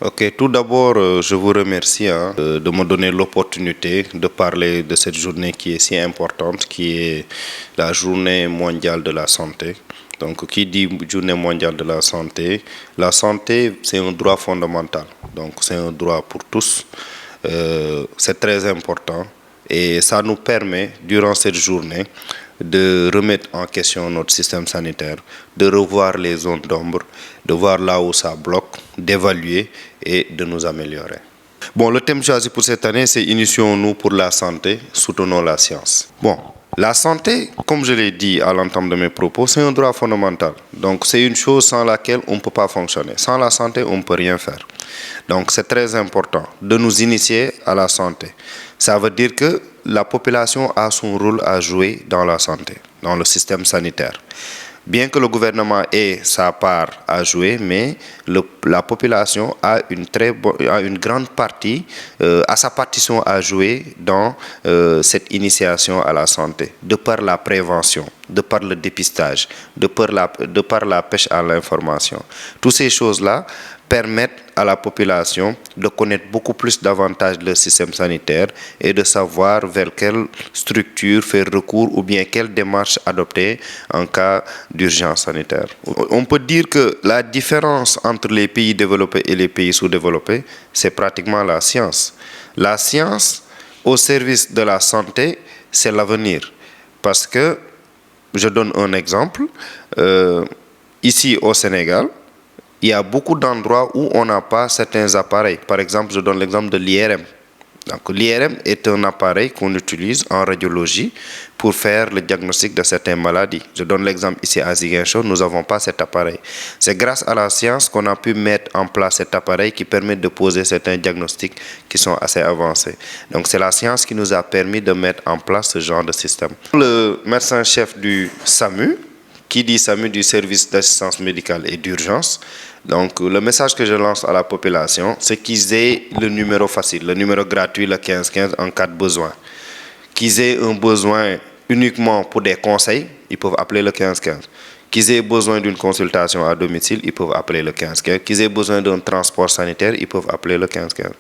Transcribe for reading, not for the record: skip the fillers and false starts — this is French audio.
Ok, tout d'abord, je vous remercie de me donner l'opportunité de parler de cette journée qui est si importante, qui est la journée mondiale de la santé. Donc, qui dit journée mondiale de la santé, c'est un droit fondamental. Donc, c'est un droit pour tous. C'est très important et ça nous permet, durant cette journée, de remettre en question notre système sanitaire, de revoir les zones d'ombre, de voir là où ça bloque, d'évaluer et de nous améliorer. Bon, le thème choisi pour cette année, c'est Initions-nous pour la santé, soutenons la science. Bon, la santé, comme je l'ai dit à l'entame de mes propos, c'est un droit fondamental. Donc, c'est une chose sans laquelle on ne peut pas fonctionner. Sans la santé, on ne peut rien faire. Donc, c'est très important de nous initier à la santé. Ça veut dire que la population a son rôle à jouer dans la santé, dans le système sanitaire. Bien que le gouvernement ait sa part à jouer, mais la population a une grande partie, a sa partition à jouer dans cette initiation à la santé, de par la prévention, de par le dépistage, de par la pêche à l'information. Toutes ces choses-là permettent à la population de connaître beaucoup plus davantage le système sanitaire et de savoir vers quelle structure faire recours ou bien quelle démarche adopter en cas d'urgence sanitaire. On peut dire que la différence entre les pays développés et les pays sous-développés, c'est pratiquement la science. La science au service de la santé, c'est l'avenir. Parce que, je donne un exemple, ici au Sénégal, il y a beaucoup d'endroits où on n'a pas certains appareils. Par exemple, je donne l'exemple de l'IRM. Donc, l'IRM est un appareil qu'on utilise en radiologie pour faire le diagnostic de certaines maladies. Je donne l'exemple ici à Ziguinchor, nous n'avons pas cet appareil. C'est grâce à la science qu'on a pu mettre en place cet appareil qui permet de poser certains diagnostics qui sont assez avancés. Donc, c'est la science qui nous a permis de mettre en place ce genre de système. Le médecin-chef du SAMU, qui dit SAMU, du service d'assistance médicale et d'urgence. Donc, le message que je lance à la population, c'est qu'ils aient le numéro facile, le numéro gratuit, le 1515, en cas de besoin. Qu'ils aient un besoin uniquement pour des conseils, ils peuvent appeler le 1515. Qu'ils aient besoin d'une consultation à domicile, ils peuvent appeler le 1515. Qu'ils aient besoin d'un transport sanitaire, ils peuvent appeler le 1515.